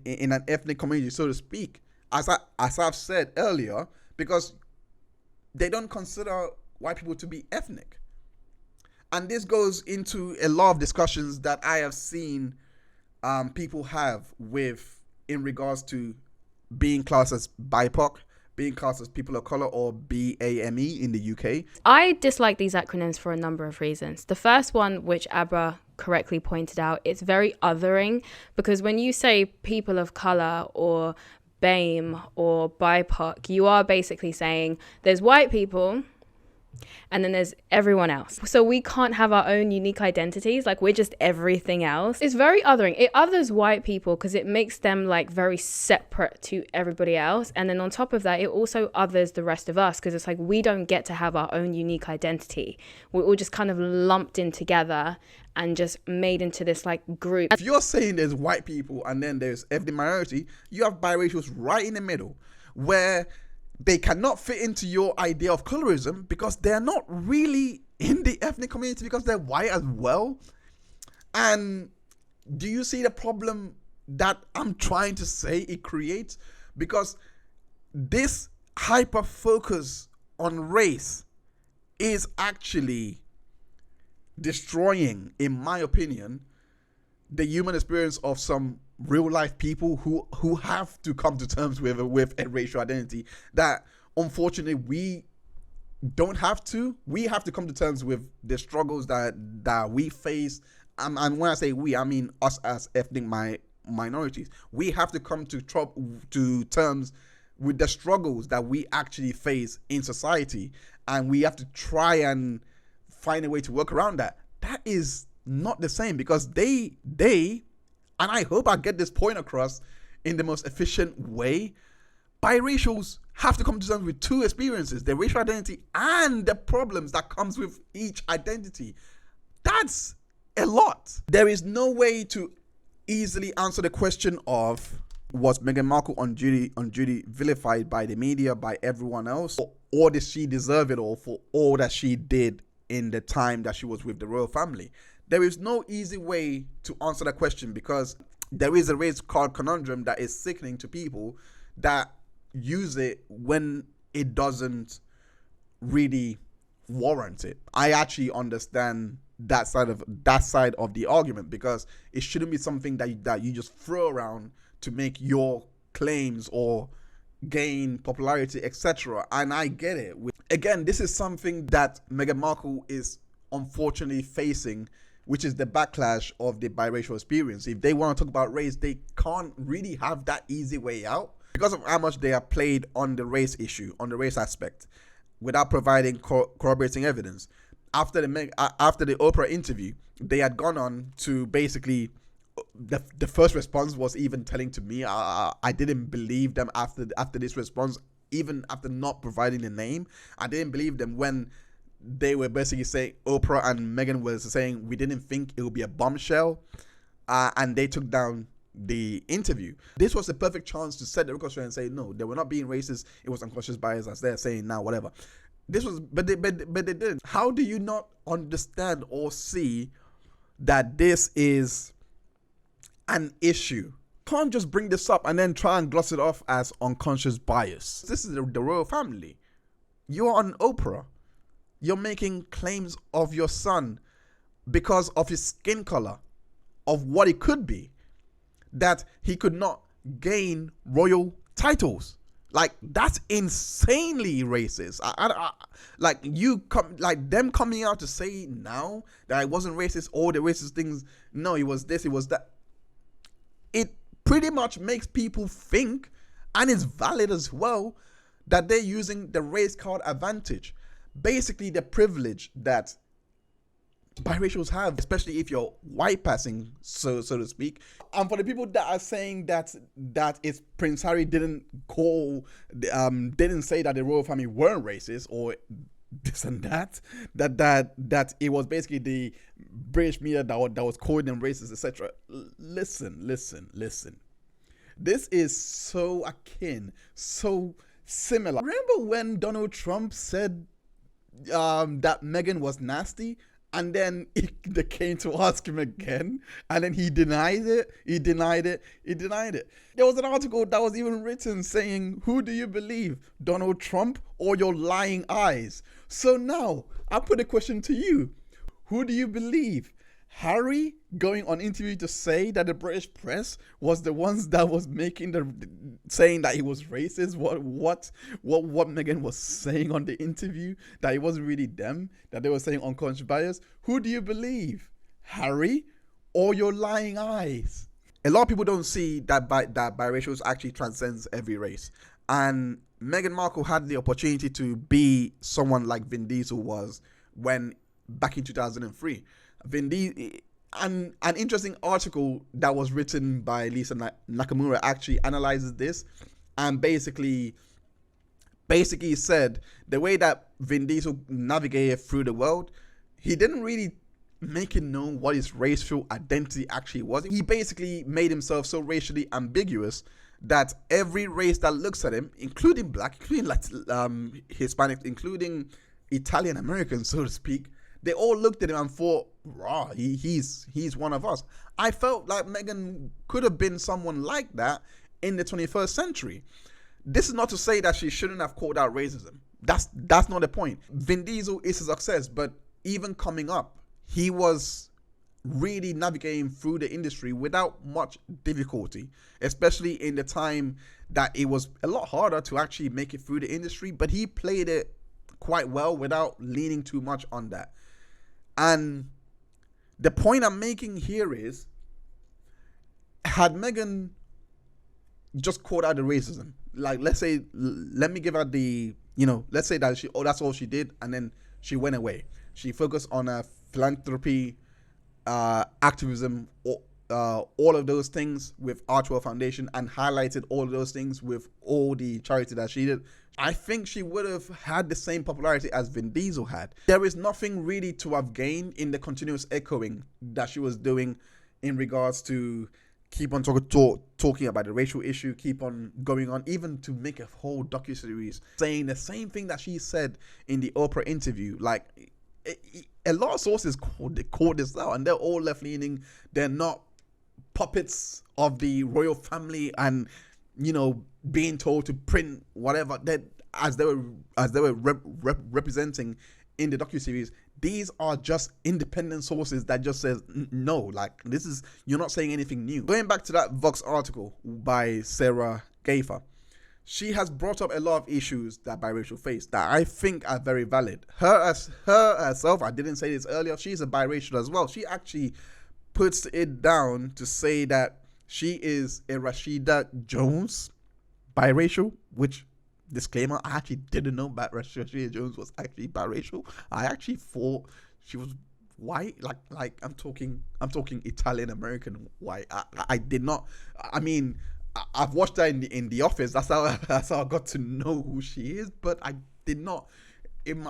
an ethnic community, so to speak, as I've said earlier, because they don't consider white people to be ethnic. And this goes into a lot of discussions that I have seen people have in regards to being classed as BIPOC, being classed as people of color, or BAME in the UK. I dislike these acronyms for a number of reasons. The first one, which Abra correctly pointed out, it's very othering, because when you say people of color or BAME or BIPOC, you are basically saying there's white people and then there's everyone else. So we can't have our own unique identities. Like, we're just everything else. It's very othering. It others white people because it makes them like very separate to everybody else. And then on top of that, it also others the rest of us because it's like we don't get to have our own unique identity. We're all just kind of lumped in together and just made into this like group. If you're saying there's white people and then there's ethnic minority, you have biracials right in the middle, where they cannot fit into your idea of colorism because they're not really in the ethnic community because they're white as well. And do you see the problem that I'm trying to say it creates? Because this hyper focus on race is actually destroying, in my opinion, the human experience of some real life people who have to come to terms with a racial identity that unfortunately we don't have to. We have to come to terms with the struggles that we face. And when I say we, I mean us as ethnic minorities. We have to come to terms with the struggles that we actually face in society, and we have to try and find a way to work around that. That is not the same, because they and I hope I get this point across in the most efficient way, biracials have to come to terms with two experiences, their racial identity and the problems that comes with each identity. That's a lot. There is no way to easily answer the question of, was Meghan Markle on duty vilified by the media, by everyone else, or did she deserve it all for all that she did in the time that she was with the royal family? There is no easy way to answer that question, because there is a race card conundrum that is sickening to people that use it when it doesn't really warrant it. I actually understand that side of the argument, because it shouldn't be something that you just throw around to make your claims or gain popularity, etc. And I get it. Again, this is something that Meghan Markle is unfortunately facing, which is the backlash of the biracial experience. If they want to talk about race, they can't really have that easy way out because of how much they are played on the race issue, on the race aspect. without providing corroborating evidence. After the Oprah interview, they had gone on to basically, the first response was even telling to me, I didn't believe them after this response, even after not providing the name. I didn't believe them when they were basically saying, Oprah and Meghan was saying, we didn't think it would be a bombshell, and they took down the interview. This was the perfect chance to set the record straight and say, no, they were not being racist, it was unconscious bias, as they're saying now, whatever. But they didn't. How do you not understand or see that this is an issue? Can't just bring this up and then try and gloss it off as unconscious bias. This is the royal family. You're on Oprah. You're making claims of your son because of his skin color, of what it could be, that he could not gain royal titles. Like, that's insanely racist. Them coming out to say now that I wasn't racist, all the racist things, no, it was this, it was that. It pretty much makes people think, and it's valid as well, that they're using the race card advantage. Basically, the privilege that biracials have, especially if you're white passing, so to speak. And for the people that are saying that it's Prince Harry didn't say that the royal family weren't racist or this and that it was basically the British media that was calling them racist, etc. Listen. This is so akin, so similar. Remember when Donald Trump said that Meghan was nasty? And then they came to ask him again, and then he denied it. There was an article that was even written saying, who do you believe, Donald Trump or your lying eyes? So now, I put a question to you. Who do you believe? Harry going on interview to say that the British press was the ones that was saying that he was racist, what Meghan was saying on the interview, that it wasn't really them, that they were saying unconscious bias. Who do you believe? Harry or your lying eyes? A lot of people don't see that biracials actually transcends every race. And Meghan Markle had the opportunity to be someone like Vin Diesel was back in 2003. An interesting article that was written by Lisa Nakamura actually analyzes this, and basically said the way that Vin Diesel navigated through the world, he didn't really make it known what his racial identity actually was. He basically made himself so racially ambiguous that every race that looks at him, including black, including Hispanic, including Italian Americans, so to speak, they all looked at him and thought, raw, he's one of us. I felt like Meghan could have been someone like that in the 21st century. This is not to say that she shouldn't have called out racism. That's not the point. Vin Diesel is a success, but even coming up, he was really navigating through the industry without much difficulty, especially in the time that it was a lot harder to actually make it through the industry, but he played it quite well without leaning too much on that. And the point I'm making here is, had Meghan just called out the racism, like let me give her let's say that that's all she did, and then she went away. She focused on philanthropy, activism, all of those things with Archwell Foundation, and highlighted all of those things with all the charity that she did. I think she would have had the same popularity as Vin Diesel had. There is nothing really to have gained in the continuous echoing that she was doing in regards to keep on talking about the racial issue, keep on going on, even to make a whole docuseries saying the same thing that she said in the Oprah interview. Like, a lot of sources called this out, and they're all left-leaning. They're not puppets of the royal family and, being told to print whatever that as they were representing in the docuseries. These are just independent sources that just says no, like you're not saying anything new. Going back to that Vox article by Sarah Gaffer, she has brought up a lot of issues that biracial face that I think are very valid. Her herself, I didn't say this earlier, she's a biracial as well. She actually puts it down to say that she is a Rashida Jones biracial, which disclaimer, I actually didn't know Rashida Jones was actually biracial. I actually thought she was white, like I'm talking Italian American white. I did not. I mean, I've watched her in the Office. That's how I got to know who she is. But I did not.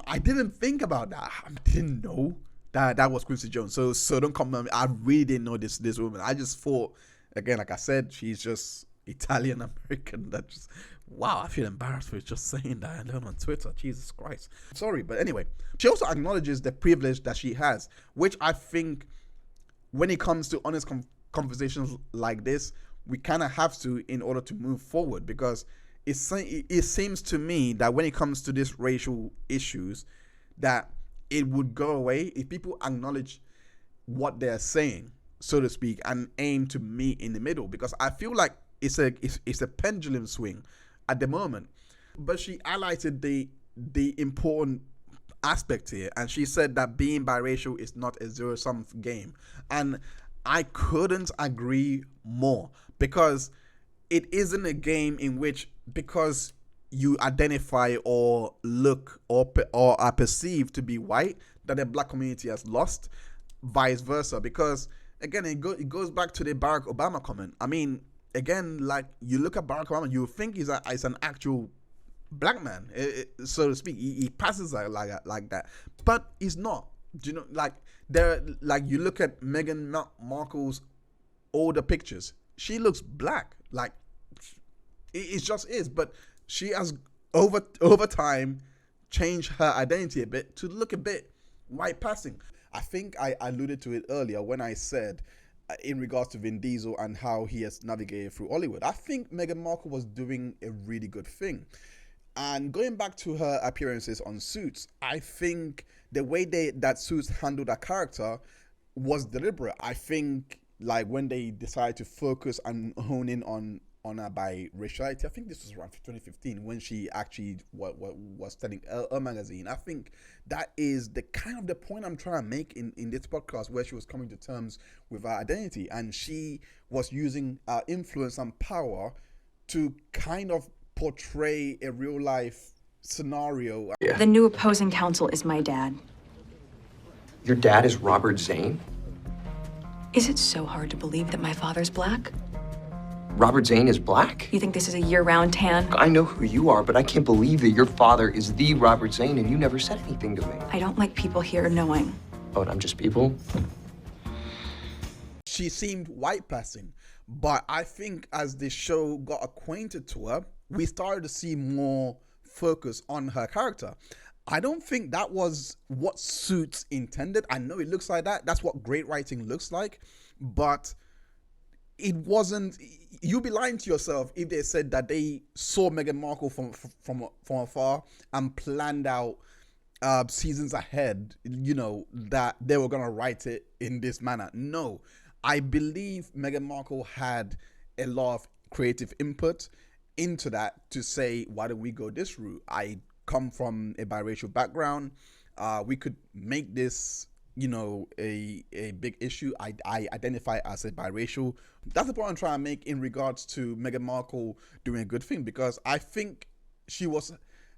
I didn't think about that. I didn't know that was Quincy Jones. So don't come on me. I really didn't know this woman. I just thought, again, like I said, she's just Italian American. That just, wow, I feel embarrassed for just saying that. I learned on Twitter. Jesus Christ. Sorry, but anyway, she also acknowledges the privilege that she has, which I think when it comes to honest conversations like this, we kind of have to in order to move forward, because it seems to me that when it comes to these racial issues, that it would go away if people acknowledge what they're saying, so to speak, and aim to meet in the middle, because I feel like it's a pendulum swing at the moment. But she highlighted the important aspect here, and she said that being biracial is not a zero-sum game, and I couldn't agree more, because it isn't a game in which, because you identify or look or are perceived to be white, that the black community has lost, vice versa. Because again, it goes back to the Barack Obama comment. I mean, again, like, you look at Barack Obama, you think he's an actual black man, so to speak. He passes like that, but he's not. Do you know, like you look at Meghan Markle's older pictures, she looks black. Like, it just is. But she has over time changed her identity a bit to look a bit white passing. I think I alluded to it earlier when I said, in regards to Vin Diesel and how he has navigated through Hollywood, I think Meghan Markle was doing a really good thing. And going back to her appearances on Suits, I think the way that Suits handled that character was deliberate. I think, like, when they decided to focus and hone in on her biraciality, I think this was around 2015 when she actually was studying a magazine. I think that is the kind of the point I'm trying to make in this podcast, where she was coming to terms with her identity, and she was using her influence and power to kind of portray a real life scenario. Yeah. The new opposing counsel is my dad. Your dad is Robert Zane? Is it so hard to believe that my father's black? Robert Zane is black? You think this is a year-round tan? I know who you are, but I can't believe that your father is the Robert Zane and you never said anything to me. I don't like people here knowing. Oh, and I'm just people? She seemed white passing, but I think as the show got acquainted to her, we started to see more focus on her character. I don't think that was what Suits intended. I know it looks like that. That's what great writing looks like, but it wasn't. You'd be lying to yourself if they said that they saw Meghan Markle from afar and planned out seasons ahead, you know, that they were gonna write it in this manner. No, I believe Meghan Markle had a lot of creative input into that to say, why don't we go this route? I come from a biracial background. We could make this, you know, a big issue. I identify as a biracial. That's the point I'm trying to make in regards to Meghan Markle doing a good thing, because I think she was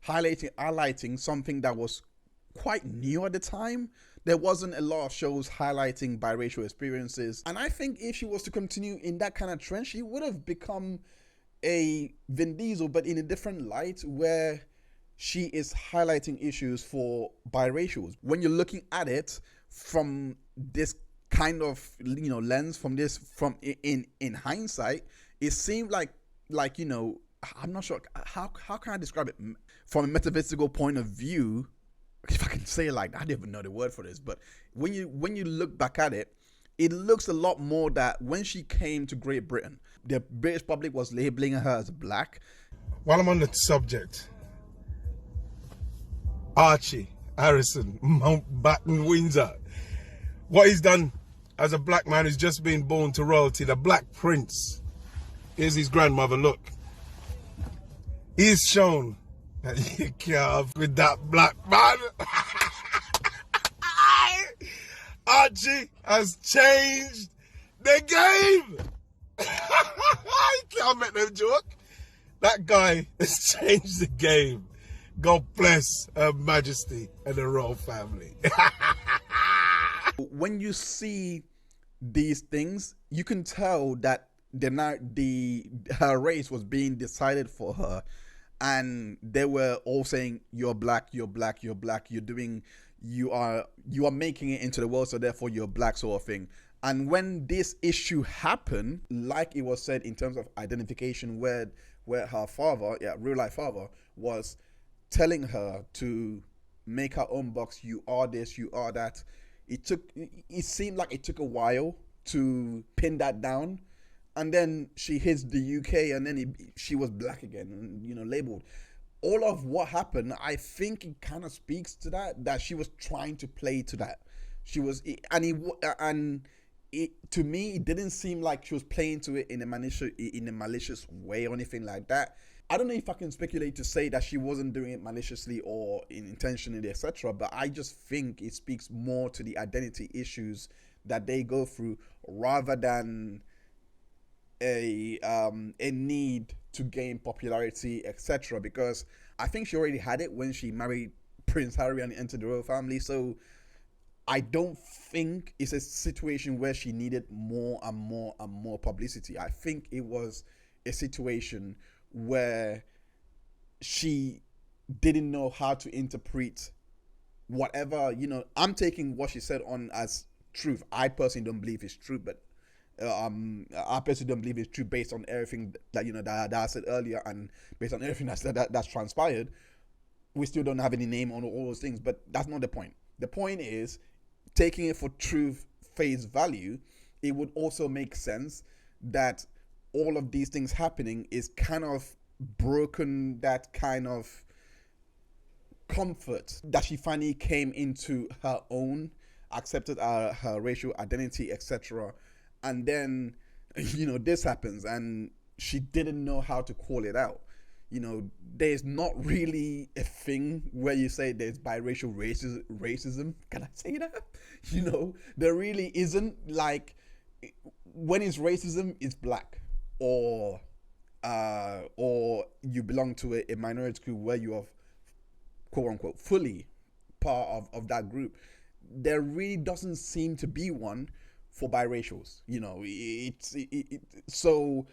highlighting something that was quite new at the time. There wasn't a lot of shows highlighting biracial experiences, and I think if she was to continue in that kind of trend, she would have become a Vin Diesel, but in a different light, where she is highlighting issues for biracials. When you're looking at it from this kind of, you know, lens, from in hindsight, it seemed like, you know, I'm not sure how can I describe it from a metaphysical point of view, if I can say it like that. I don't even know the word for this, but when you look back at it, it looks a lot more that when she came to Great Britain, the British public was labeling her as black. While I'm on the subject, Archie Harrison, Mountbatten, Windsor, what he's done as a black man who's just been born to royalty, the Black Prince. Here's his grandmother, look. He's shown that you can't with that black man. Archie has changed the game. You can't make them joke. That guy has changed the game. God bless Her Majesty and the royal family. When you see these things, you can tell that her race was being decided for her, and they were all saying, "You're black, you're black, you're black. You are making it into the world, so therefore you're black," sort of thing. And when this issue happened, like it was said in terms of identification, where her father, real life father, was telling her to make her own box. You are this, you are that. It seemed like it took a while to pin that down, and then she hits the UK, and then she was black again, labeled. All of what happened, I think it kind of speaks to that she was trying to play to that. She was, to me, it didn't seem like she was playing to it in a malicious way or anything like that. I don't know if I can speculate to say that she wasn't doing it maliciously or intentionally, etc. But I just think it speaks more to the identity issues that they go through, rather than a need to gain popularity, etc. Because I think she already had it when she married Prince Harry and entered the royal family. So I don't think it's a situation where she needed more and more and more publicity. I think it was a situation where she didn't know how to interpret whatever, I'm taking what she said on as truth. I personally don't believe it's true, but I personally don't believe it's true based on everything that that I said earlier, and based on everything that's transpired. We still don't have any name on all those things, but that's not the point. The point is, taking it for truth face value, it would also make sense that all of these things happening is kind of broken that kind of comfort that she finally came into her own, accepted her racial identity, etc. And then, this happens, and she didn't know how to call it out. There's not really a thing where you say there's biracial racism. Can I say that? There really isn't. Like, when it's racism, it's black, or you belong to a minority group where you are, quote unquote, fully part of that group. There really doesn't seem to be one for biracials. So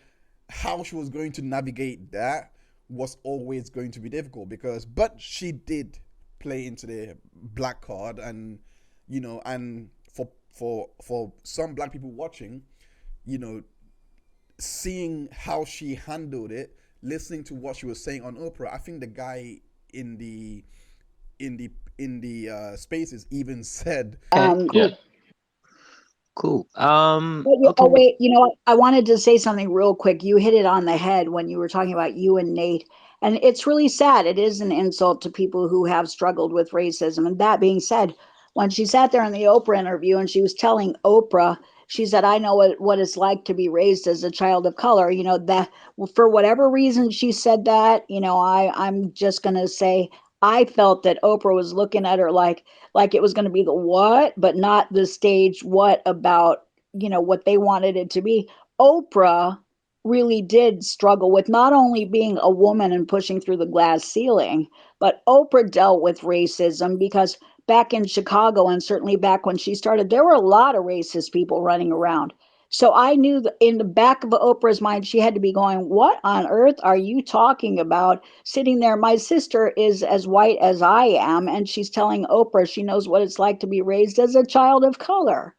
how she was going to navigate that was always going to be difficult, but she did play into the black card, and and for some black people watching, seeing how she handled it, listening to what she was saying on Oprah. I think the guy in the spaces even said, Cool. Oh, wait, I wanted to say something real quick. You hit it on the head when you were talking about you and Nate. And it's really sad. It is an insult to people who have struggled with racism. And that being said, when she sat there in the Oprah interview and she was telling Oprah, she said, "I know what it's like to be raised as a child of color." That for whatever reason she said that, I'm just going to say, I felt that Oprah was looking at her like it was going to be the what, but not the stage what about, what they wanted it to be. Oprah really did struggle with not only being a woman and pushing through the glass ceiling, but Oprah dealt with racism because back in Chicago, and certainly back when she started, there were a lot of racist people running around. So I knew that in the back of Oprah's mind, she had to be going, what on earth are you talking about? Sitting there, my sister is as white as I am, and she's telling Oprah she knows what it's like to be raised as a child of color.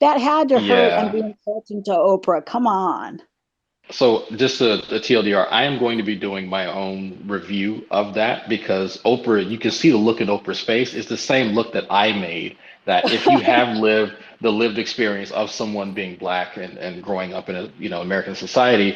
That had to hurt and be insulting to Oprah. Come on. So just a TLDR, I am going to be doing my own review of that, because Oprah, you can see the look in Oprah's face. It's the same look that I made, that if you have lived the lived experience of someone being black and growing up in a American society,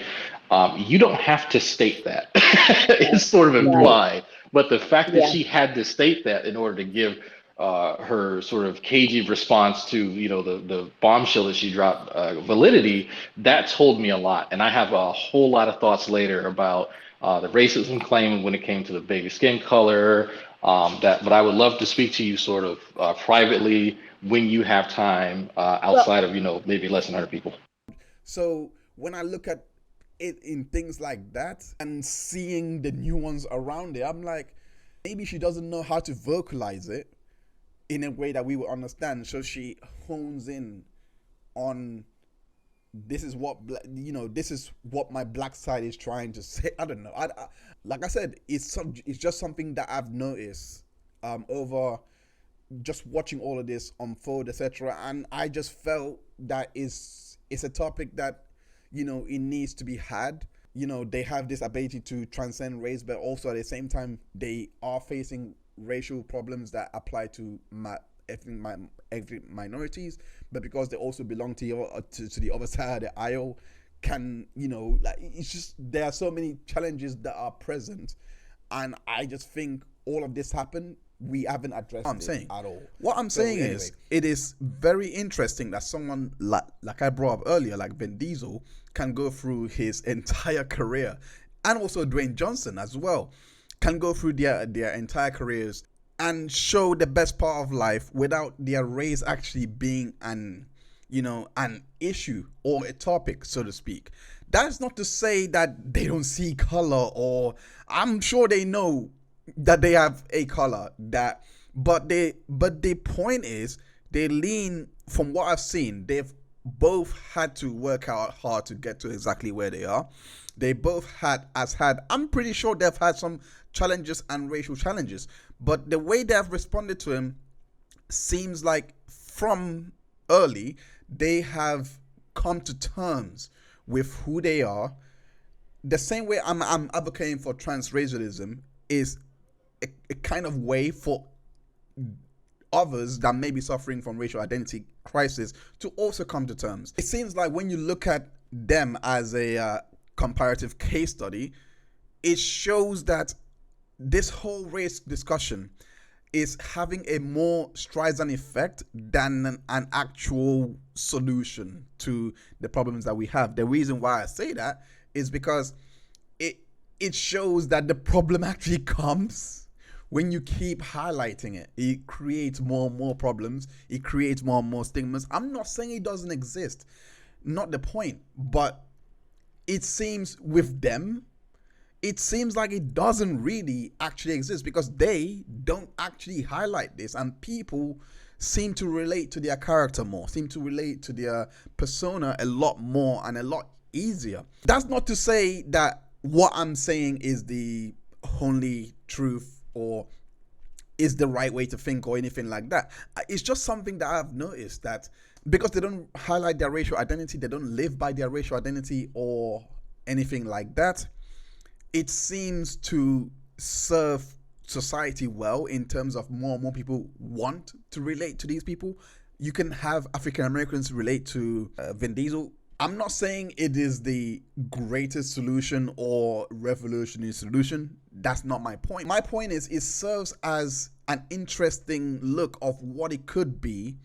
you don't have to state that. It's sort of implied. But the fact that she had to state that in order to give her sort of cagey response to the bombshell that she dropped validity, that told me a lot. And I have a whole lot of thoughts later about the racism claim when it came to the baby skin color, but I would love to speak to you sort of privately when you have time outside of maybe less than 100 people. So when I look at it in things like that and seeing the nuance around it, I'm like, maybe she doesn't know how to vocalize it in a way that we will understand. So she hones in on, this is what, this is what my black side is trying to say. I don't know. Like I said, it's just something that I've noticed over just watching all of this unfold, etc. And I just felt that it's a topic that, it needs to be had. They have this ability to transcend race, but also at the same time, they are facing racial problems that apply to ethnic minorities, but because they also belong to the other side of the aisle, it's just, there are so many challenges that are present, and I just think all of this happened, we haven't addressed it at all. What I'm saying is, it is very interesting that someone like I brought up earlier, like Vin Diesel, can go through his entire career, and also Dwayne Johnson as well, can go through their entire careers and show the best part of life without their race actually being an issue or a topic, so to speak. That's not to say that they don't see color, or I'm sure they know that they have a color, but the point is, they lean, from what I've seen, they've both had to work out hard to get to exactly where they are. They both I'm pretty sure they've had some challenges and racial challenges, but the way they have responded to him seems like from early they have come to terms with who they are. The same way I'm advocating for transracialism is a kind of way for others that may be suffering from racial identity crisis to also come to terms. It seems like when you look at them as a comparative case study, it shows that this whole race discussion is having a more Streisand effect than an actual solution to the problems that we have. The reason why I say that is because it shows that the problem actually comes when you keep highlighting it. It creates more and more problems. It creates more and more stigmas. I'm not saying it doesn't exist. Not the point. But it seems with them, it seems like it doesn't really actually exist because they don't actually highlight this, and people seem to relate to their character more, seem to relate to their persona a lot more and a lot easier. That's not to say that what I'm saying is the only truth or is the right way to think or anything like that. It's just something that I've noticed, that because they don't highlight their racial identity, they don't live by their racial identity or anything like that, it seems to serve society well in terms of more and more people want to relate to these people. You can have African Americans relate to Vin Diesel. I'm not saying it is the greatest solution or revolutionary solution. That's not my point. My point is it serves as an interesting look of what it could be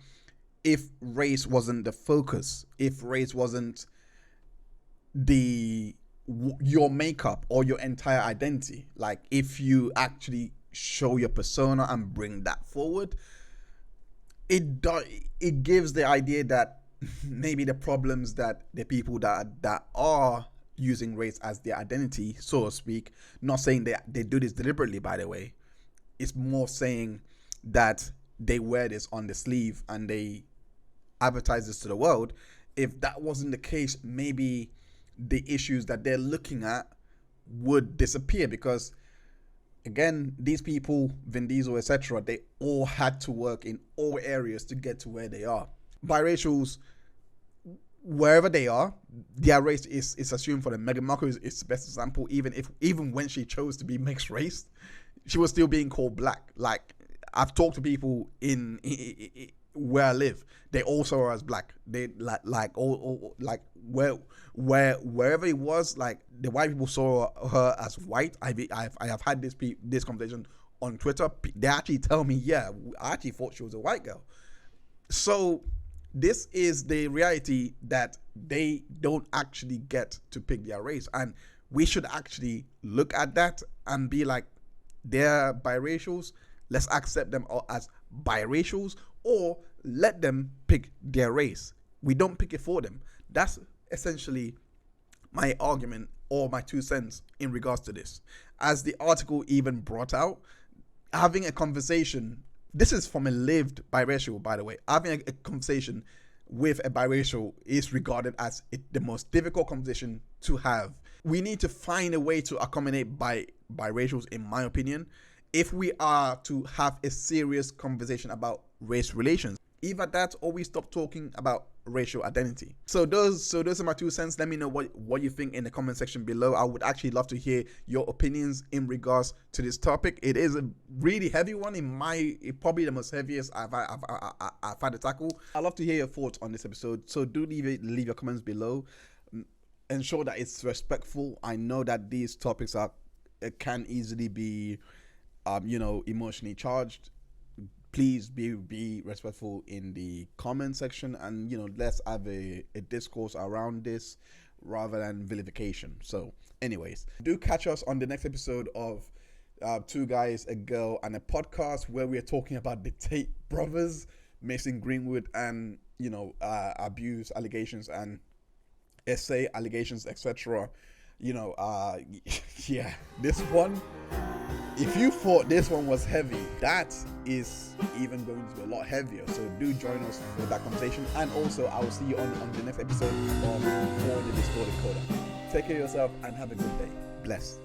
if race wasn't the focus, if race wasn't your makeup or your entire identity. Like if you actually show your persona and bring that forward, it gives the idea that maybe the problems that the people that are using race as their identity, so to speak, not saying that they do this deliberately, by the way, it's more saying that they wear this on the sleeve and they advertise this to the world. If that wasn't the case, maybe the issues that they're looking at would disappear, because again, these people, Vin Diesel, etc., they all had to work in all areas to get to where they are. Biracials, wherever they are, their race is assumed for them. Meghan Markle is the best example. Even when she chose to be mixed race, she was still being called black. Like, I've talked to people in where I live, they all saw her as black. They wherever it was, like the white people saw her as white. I have had this conversation on Twitter. They actually tell me, yeah, I actually thought she was a white girl. So this is the reality, that they don't actually get to pick their race, and we should actually look at that and be like, they're biracials, let's accept them as biracials, or let them pick their race. We don't pick it for them. That's essentially my argument or my 2 cents in regards to this. As the article even brought out, having a conversation, this is from a lived biracial, by the way, having a conversation with a biracial is regarded as the most difficult conversation to have. We need to find a way to accommodate biracials, in my opinion, if we are to have a serious conversation about race relations. Either that or we stop talking about racial identity. So those are my 2 cents. Let me know what you think in the comment section below. I would actually love to hear your opinions in regards to this topic. It is a really heavy one, probably the most heaviest I've had to tackle. I'd love to hear your thoughts on this episode. So do leave your comments below. Ensure that it's respectful. I know that these topics can easily be emotionally charged. Please be respectful in the comment section, and let's have a discourse around this rather than vilification. So anyways, do catch us on the next episode of Two Guys, a Girl, and a Podcast, where we are talking about the Tate brothers, Mason Greenwood, and abuse allegations and essay allegations, etc. Yeah, this one, if you thought this one was heavy, that is even going to be a lot heavier. So do join us for that conversation. And also, I will see you on the next episode of For the Distorted Coda. Take care of yourself and have a good day. Bless.